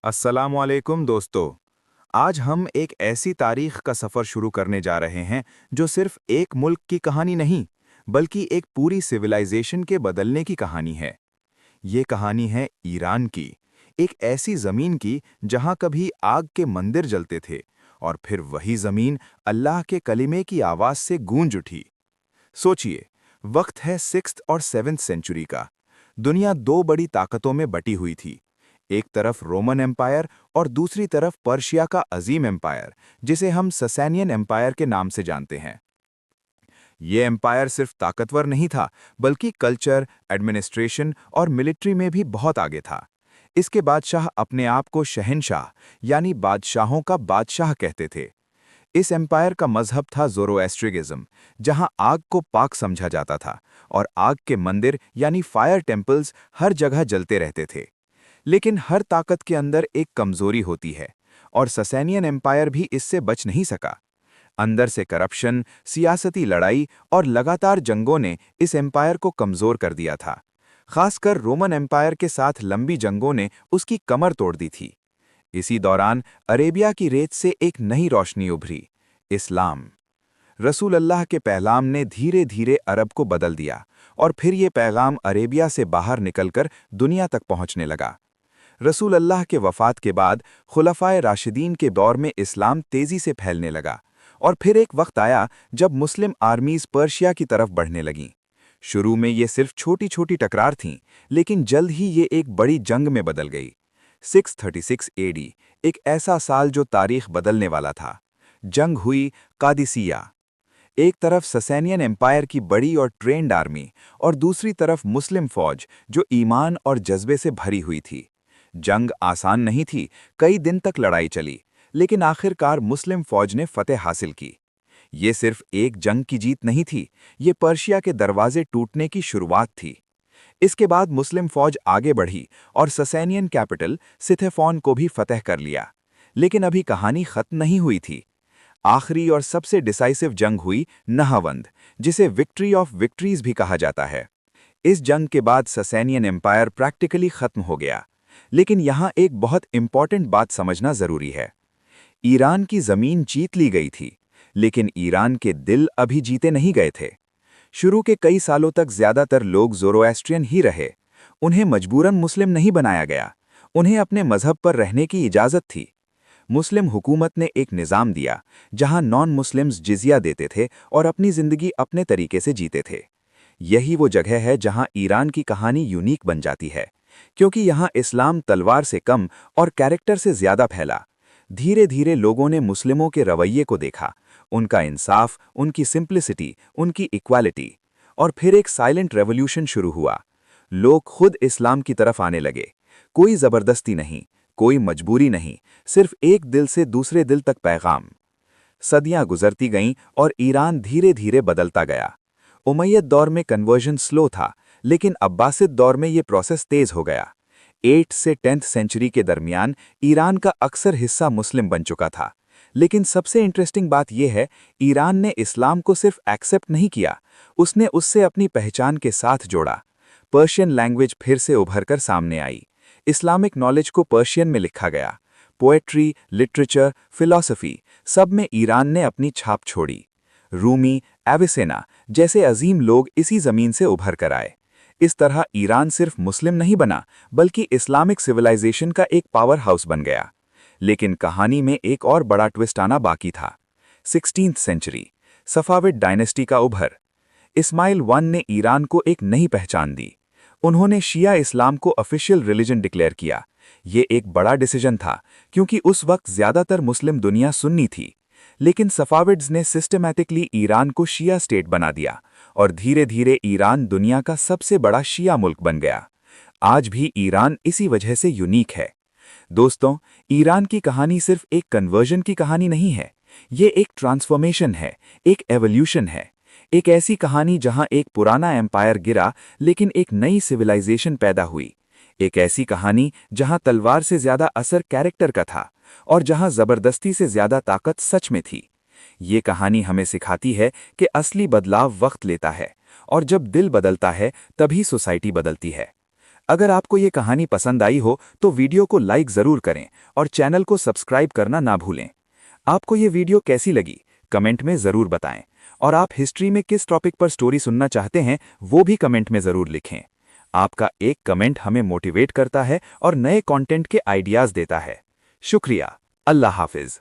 अस्सलामुअलैकुम दोस्तों। आज हम एक ऐसी तारीख का सफ़र शुरू करने जा रहे हैं जो सिर्फ एक मुल्क की कहानी नहीं, बल्कि एक पूरी सिविलाइजेशन के बदलने की कहानी है। ये कहानी है ईरान की, एक ऐसी ज़मीन की जहां कभी आग के मंदिर जलते थे और फिर वही ज़मीन अल्लाह के कलिमे की आवाज़ से गूंज उठी। सोचिए, वक्त है 6th और 7th सेंचुरी का। दुनिया दो बड़ी ताकतों में बटी हुई थी। एक तरफ रोमन एम्पायर और दूसरी तरफ पर्शिया का अजीम एम्पायर, जिसे हम ससैनियन एम्पायर के नाम से जानते हैं। ये एम्पायर सिर्फ ताकतवर नहीं था, बल्कि कल्चर, एडमिनिस्ट्रेशन और मिलिट्री में भी बहुत आगे था। इसके बादशाह अपने आप को शहंशाह, यानी बादशाहों का बादशाह कहते थे। इस एम्पायर का मजहब था ज़ोरोएस्ट्रिगिज्म, जहां आग को पाक समझा जाता था और आग के मंदिर यानी फायर टेम्पल्स हर जगह जलते रहते थे। लेकिन हर ताकत के अंदर एक कमजोरी होती है, और ससैनियन एम्पायर भी इससे बच नहीं सका। अंदर से करप्शन, सियासती लड़ाई और लगातार जंगों ने इस एम्पायर को कमजोर कर दिया था। खासकर रोमन एम्पायर के साथ लंबी जंगों ने उसकी कमर तोड़ दी थी। इसी दौरान अरेबिया की रेत से एक नई रोशनी उभरी, इस्लाम। रसूल अल्लाह के पैगाम ने धीरे धीरे अरब को बदल दिया, और फिर ये पैगाम अरेबिया से बाहर निकलकर दुनिया तक पहुंचने लगा। रसूल अल्लाह के वफ़ात के बाद खुलफ़ाए राशिदीन के दौर में इस्लाम तेज़ी से फैलने लगा, और फिर एक वक्त आया जब मुस्लिम आर्मीज़ पर्शिया की तरफ बढ़ने लगीं। शुरू में ये सिर्फ छोटी छोटी टकरार थीं, लेकिन जल्द ही ये एक बड़ी जंग में बदल गई। 636 एडी, एक ऐसा साल जो तारीख बदलने वाला था। जंग हुई कादिसिया। एक तरफ ससैनियन एम्पायर की बड़ी और ट्रेंड आर्मी, और दूसरी तरफ मुस्लिम फौज जो ईमान और जज्बे से भरी हुई थी। जंग आसान नहीं थी, कई दिन तक लड़ाई चली, लेकिन आखिरकार मुस्लिम फौज ने फतेह हासिल की। ये सिर्फ एक जंग की जीत नहीं थी, ये पर्शिया के दरवाजे टूटने की शुरुआत थी। इसके बाद मुस्लिम फौज आगे बढ़ी और ससैनियन कैपिटल सिथेफॉन को भी फतेह कर लिया। लेकिन अभी कहानी खत्म नहीं हुई थी। आखिरी और सबसे डिसाइसिव जंग हुई नहावंद, जिसे विक्ट्री ऑफ विक्ट्रीज भी कहा जाता है। इस जंग के बाद ससैनियन एम्पायर प्रैक्टिकली खत्म हो गया। लेकिन यहाँ एक बहुत इंपॉर्टेंट बात समझना जरूरी है। ईरान की जमीन जीत ली गई थी, लेकिन ईरान के दिल अभी जीते नहीं गए थे। शुरू के कई सालों तक ज्यादातर लोग ज़ोरोएस्ट्रियन ही रहे। उन्हें मजबूरन मुस्लिम नहीं बनाया गया, उन्हें अपने मजहब पर रहने की इजाज़त थी। मुस्लिम हुकूमत ने एक निज़ाम दिया जहां नॉन मुस्लिम्स जिजिया देते थे और अपनी ज़िंदगी अपने तरीके से जीते थे। यही वो जगह है जहां ईरान की कहानी यूनिक बन जाती है, क्योंकि यहां इस्लाम तलवार से कम और कैरेक्टर से ज़्यादा फैला। धीरे धीरे लोगों ने मुस्लिमों के रवैये को देखा, उनका इंसाफ, उनकी सिंप्लिसिटी, उनकी इक्वालिटी। और फिर एक साइलेंट रेवोल्यूशन शुरू हुआ। लोग खुद इस्लाम की तरफ आने लगे। कोई ज़बरदस्ती नहीं, कोई मजबूरी नहीं, सिर्फ एक दिल से दूसरे दिल तक पैगाम। सदियां गुजरती गईं और ईरान धीरे धीरे बदलता गया। उमैयद दौर में कन्वर्जन स्लो था, लेकिन अब्बासिद दौर में ये प्रोसेस तेज हो गया। 8th से 10th सेंचुरी के दरमियान ईरान का अक्सर हिस्सा मुस्लिम बन चुका था। लेकिन सबसे इंटरेस्टिंग बात यह है, ईरान ने इस्लाम को सिर्फ एक्सेप्ट नहीं किया, उसने उससे अपनी पहचान के साथ जोड़ा। पर्शियन लैंग्वेज फिर से उभरकर सामने आई। इस्लामिक नॉलेज को पर्शियन में लिखा गया। पोएट्री, लिटरेचर, फिलॉसफी, सब में ईरान ने अपनी छाप छोड़ी। रूमी, एविसेना जैसे अजीम लोग इसी जमीन से उभर कर आए। इस तरह ईरान सिर्फ मुस्लिम नहीं बना, बल्कि इस्लामिक सिविलाइजेशन का एक पावर हाउस बन गया। लेकिन कहानी में एक और बड़ा ट्विस्ट आना बाकी था। 16th सेंचुरी, सफाविद डायनेस्टी का उभर। इस्माइल I ने ईरान को एक नई पहचान दी। उन्होंने शिया इस्लाम को ऑफिशियल रिलीजन डिक्लेयर किया। ये एक बड़ा डिसीजन था, क्योंकि उस वक्त ज्यादातर मुस्लिम दुनिया सुन्नी थी। लेकिन सफाविड्स ने सिस्टमैटिकली ईरान को शिया स्टेट बना दिया, और धीरे धीरे ईरान दुनिया का सबसे बड़ा शिया मुल्क बन गया। आज भी ईरान इसी वजह से यूनिक है। दोस्तों, ईरान की कहानी सिर्फ एक कन्वर्जन की कहानी नहीं है, ये एक ट्रांसफॉर्मेशन है, एक एवोल्यूशन है। एक ऐसी कहानी जहां एक पुराना एम्पायर गिरा, लेकिन एक नई सिविलाइजेशन पैदा हुई। एक ऐसी कहानी जहां तलवार से ज्यादा असर कैरेक्टर का था, और जहां जबरदस्ती से ज्यादा ताकत सच में थी। ये कहानी हमें सिखाती है कि असली बदलाव वक्त लेता है, और जब दिल बदलता है तभी सोसाइटी बदलती है। अगर आपको ये कहानी पसंद आई हो तो वीडियो को लाइक ज़रूर करें और चैनल को सब्सक्राइब करना ना भूलें। आपको ये वीडियो कैसी लगी कमेंट में ज़रूर बताएं और आप हिस्ट्री में किस टॉपिक पर स्टोरी सुनना चाहते हैं वो भी कमेंट में ज़रूर लिखें। आपका एक कमेंट हमें मोटिवेट करता है और नए कंटेंट के आइडियाज़ देता है। शुक्रिया। अल्लाह हाफिज़।